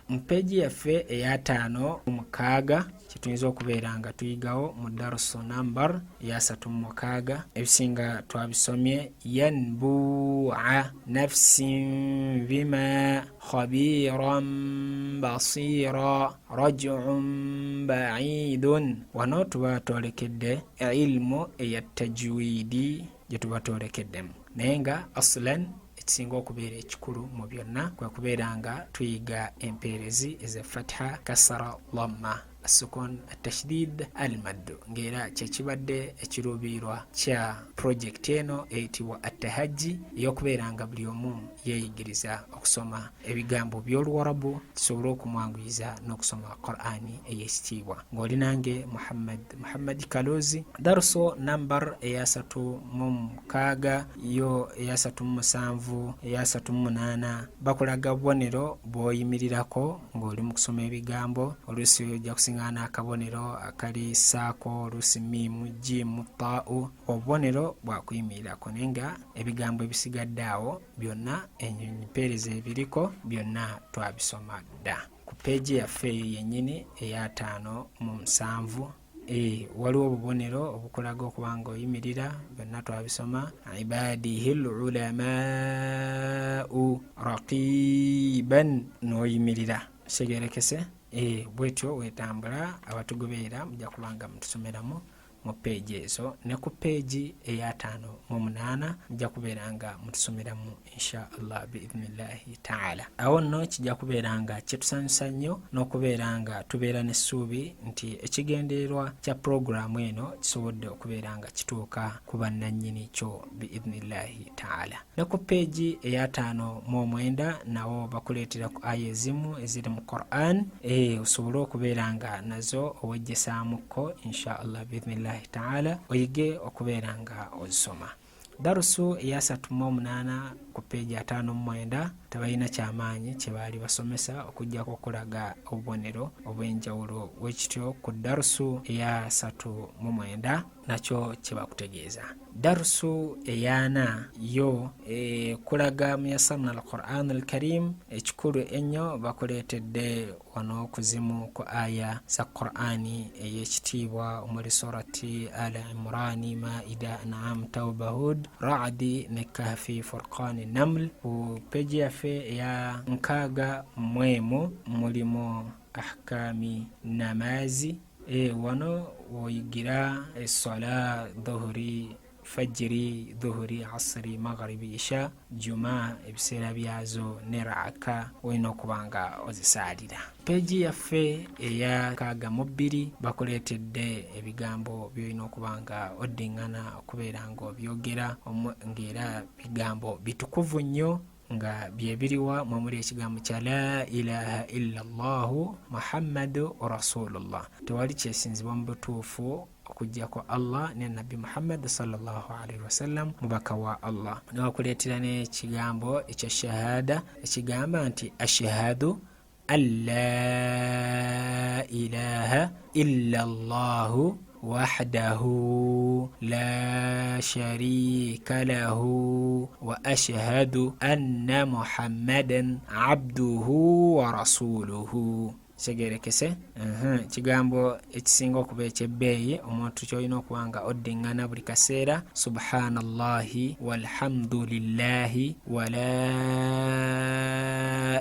Mpeji yaffe eya 5 mukaaga kituyinza okubeera nga tuyigawo mu darusu number ya 36 ebisinga twabisomye yanbu'a nafsin bima khabiran basira raj'un ba'idun. Wano tuba twolekedde ilmu eya tajwidi gye tuba twolekeddemu naye nga aslan ekisinga okubeera ekikulu mu byonna kwe kubeera nga tuyiga empeerezi eza fatha kasara dhamma asukun atashdid almaddu ng'era kyekibadde ekiruubirirwa kya project eno eyitibwa attahajji ey'okubeera nga buli omu yeeyigiriza okusoma ebigambo by'oluwarabu kisobole okumwanguyiza n'okusoma Qur'ani ey'ekitiibwa ng'oli nange Muhammad Kalozi. Daruso number eya 36 yo eya 37 eya 38 bakulaga bubonero bw'oyimirirako ng'oli mu kusoma ebigambo. Oluusi ojja kusiŋŋaana akabonero akali saako, oluusi miimu jiimu taa'u, obubonero bwakuyimirirako naye nga ebigambo ebisigadde awo byonna empeereza ebiriko byonna twabisoma dda ku peegi yaffe eyo yennyini eya 57. Waliwo obubonero obukulaga okuba nga oyimirira byonna twabisoma. Ibadihil ulamau raqiban n'oyimirira segerekese bwetyo wetambula abatugoberera mujja kubanga mutusomeramu mu peegi ezo ne ku peegi eya 58 mujja kubeera nga mutusomeramu insha Allah biidhnillahi ta'ala. Awo nno kijja kubeera nga kyetusanyusa nnyo n'okubeera nga tubeera n'essuubi nti ekigendererwa kya programu eno kisobodde okubeera nga kituuka ku bannannyini kyo biidhnillahi ta'ala. Ne ku peegi eya 59 nawo bakuleetera ku aya ezimu eziri mu Qur'an osobole okubeera nga nazo owejjesaamuko insha Allah biidhnillahi ta'ala oyige okubeera nga ozisoma. Darusu eya 38 ku peegi ya 59 tabalina kyamaanyi kye baali basomesa okujjako okulaga obubonero obw'enjawulo bwekityo ku darusu eya 39 nakyo kye bakutegeeza. Darusu eya 4 yo kulaga muyasamna al-Qur'an al-Karim ekikulu ennyo bakuleetedde wano kuzimu ku aya za Qur'ani ey'ekitiibwa omuli surati Al-Imran, Maida, An'am, Tawba, Hud, Ra'di ne Kahfi, Furqan, Naml. Ku peegi yaffe eya 61 mulimu ahkami namazi wano woyigira essola dhuhuri, fajiri, dhuhuri, asri, maghribi, isha, juma ebiseera byazo ne raaka olina okuba nga ozisaalira. Peegi yaffe eya 62 bakuleetedde ebigambo byolina okuba nga oddiŋŋana okubeera nga obyogera ng'era bigambo bitukuvu nnyo nga byebiriwa mwemuli ekigambo kya la ilaha illa allahu muhammadu rasulullah. Tewali kyesinzibwa mu butuufu okujjako Allah ne Nabbi Muhammad sallallahu alaihi wasallam mubaka wa Allah. Newakuleetera n'ekigambo ekya shahada ekigamba nti ashhadu an la ilaha illa allahu wahdahu la sharika lahu wa ashhadu anna muhammadan abduhu wa rasuluhu. Segerekese kigambo ekisinga okuba ekyebbeeyi omuntu kyolina okuba nga oddiŋŋana buli kaseera subhanallahi walhamdulillahi wala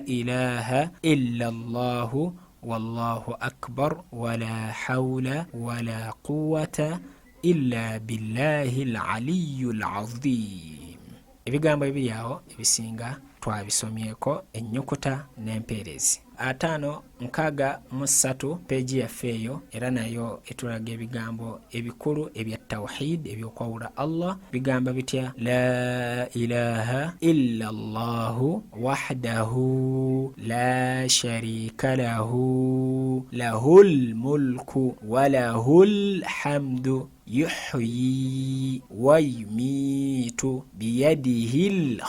ilaha illa allahu wallahu akbar wala hawla wala quwwata illa billahi al-aliyyul azim. Ebigambo ebiri awo ebisinga twabisomyeko ennyukuta n'empeerezi. 563 peegi yaffe eyo era nayo etulaga ebigambo ebikulu ebya tawhid ebyokwawula Allah. Bigamba bitya? La ilaha illa allahu wahdahu la sharika lahu lahul mulku wa lahul hamdu yuhyi wa yumitu biyadihil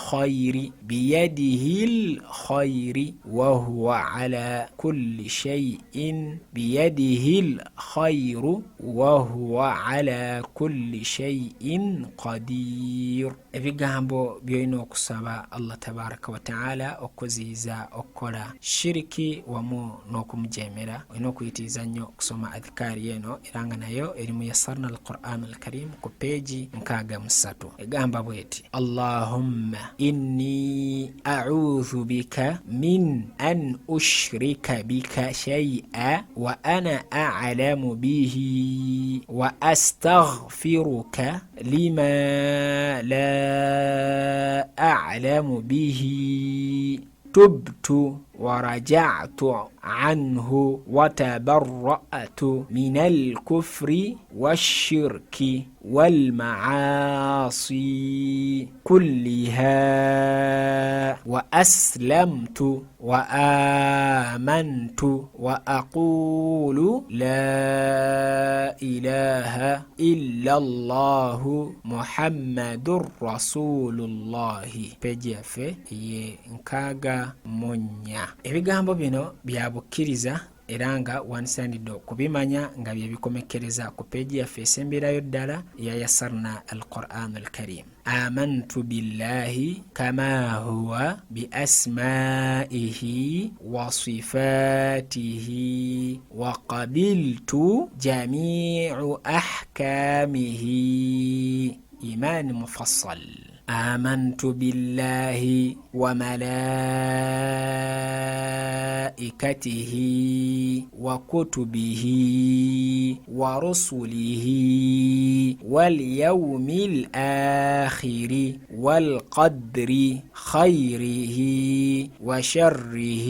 khayri wa huwa ala kulli shay'in biyadihil khayru wa huwa ala kulli shay'in qadir. ebigambo byolina okusaba Allah tabaraka wa taala okuziyiza okukola shiriki wamu n'okumujemera. Olina okuyitiriza nnyo okusoma adhikaari eno era nga nayo eri mu Yassarna al-Qur'an al-Karim ku peegi 63. Egamba bweti: Allahumma inni a'udhu bika min an ushrika bika shay'a wa ana a'lamu bihi wa astaghfiruka lima la a'lamu bihi tubtu ورجعت عنه وتبرأت من الكفر والشرك والمعاصي كلها وأسلمت وآمنت وأقول لا إله إلا الله محمد رسول الله. PGF ye nkaga monya. Ebigambo bino byabukkiriza era nga wansaanidde okubimanya nga byebikomekereza ku peegi yaffe esemberayo ddala ya Yassarna al-Qur'an al-Karim. Amantu billahi kama huwa bi asma'ihi wa sifatihi wa qabiltu jami'u ahkamihi. Iman mufassal. آمنت بالله وملائكته وكتبه ورسله واليوم الآخر والقدر خيره وشره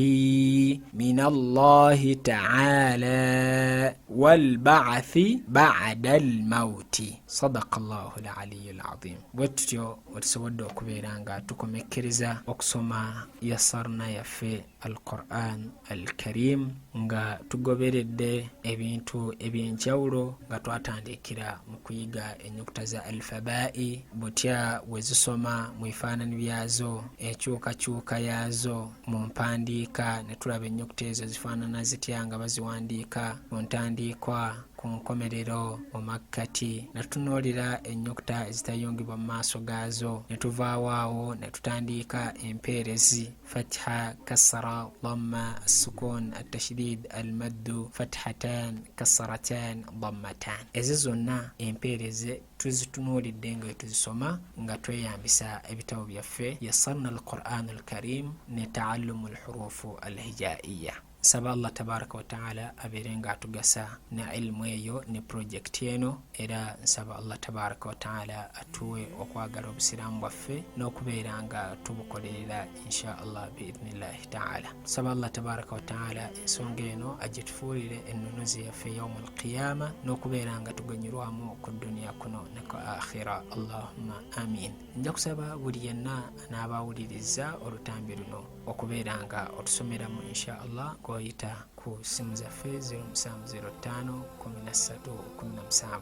من الله تعالى والبعث بعد الموت. صدق الله العلي العظيم. وتجو tusobodde okubeera nga tukomekereza okusoma Yassarna yaffe al-Qur'an al-Karim nga tugoberedde ebintu ebyenjawulo nga twatandikira mu kuyiga ennyukuta za alfabai, butya wezisoma mu bifaananyi byazo, enkyukakyuka yaazo mu mpandiika, ne tulaba ennyukuta ezo zifaanana zitya nga baziwandiika mu ntandiikwa, ku nkomerero, mu makkati. Natunuulira ennyukuta ezitayungibwa mu maaso gaazo, ne tuvaawo awo ne tutandika empeerezi: fatha, kasra, dhamma, as-sukun, at-tashdid, al-maddu, fathatan, kasratan, dhammatan. Ezo zonna empeerezi tuzitunuulidde nga tuzisoma nga tweyambisa ebitabo byaffe Yassarna al-Qur'an al-Karim ne ta'allum al-hurufu al-hijaiya. Nsaba Allah tabaraka wa taala abeere nga atugasa ne ilmu eyo ne project eno, era nsaba Allah tabaraka wa taala atuwe okwagala obusiraamu bwaffe n'okubeera nga tubukolerera insha Allah biidhnillahi taala. Nsaba Allah tabaraka wa taala ensonga eno agitufuulire ennunuzi yaffe yawmul qiyama, n'okubeera nga tuganyirwamu ku duniya kuno ne ku akhira. Allahumma amin. Nja kusaba buli yenna n'abawuliriza olutambi luno okubeera nga otusomeramu insha Allah goyita ku simu zaffe 0705 13 17 18.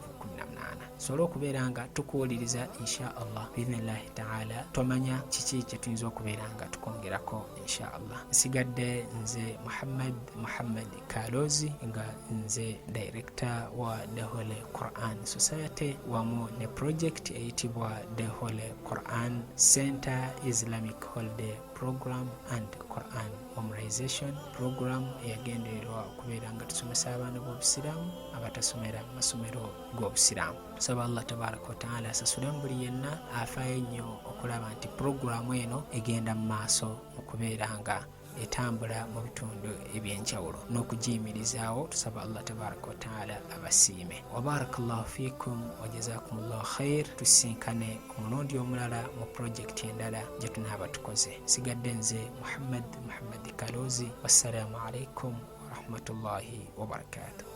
Sobola okubeera nga tukuwuliriza insha Allah biidhnillahi taala, tomanya kiki kye tuyinza okubeera nga tukongerako insha Allah. Nsigadde nze Muhammad Kalozi nga nze director wa The Holy Quran Society wamu ne project eyitibwa The Holy Quran Center Islamic Holiday Program and Quran Memorization Program eyagendererwa okubeera nga tusomesa abaana b'obusiraamu abatasomera mu masomero g'obusiraamu. Tusaba Allah tabaraka wa taala asasule buli yenna afaayo ennyo okulaba nti programu eno egenda mu maaso okubeera nga etambula mu bitundu ebyenjawulo n'okugiyimirizaawo. Tusaba Allah tabaraka wa taala abasiime. Wa barakallahu fikum wa jazakumullahu khair. Tusinkane omulundi omulala mu project endala gye tunaaba tukoze. Sigadde nze Muhammad Kalozi. Wassalamu alaikum wa rahmatullahi wa barakatuh.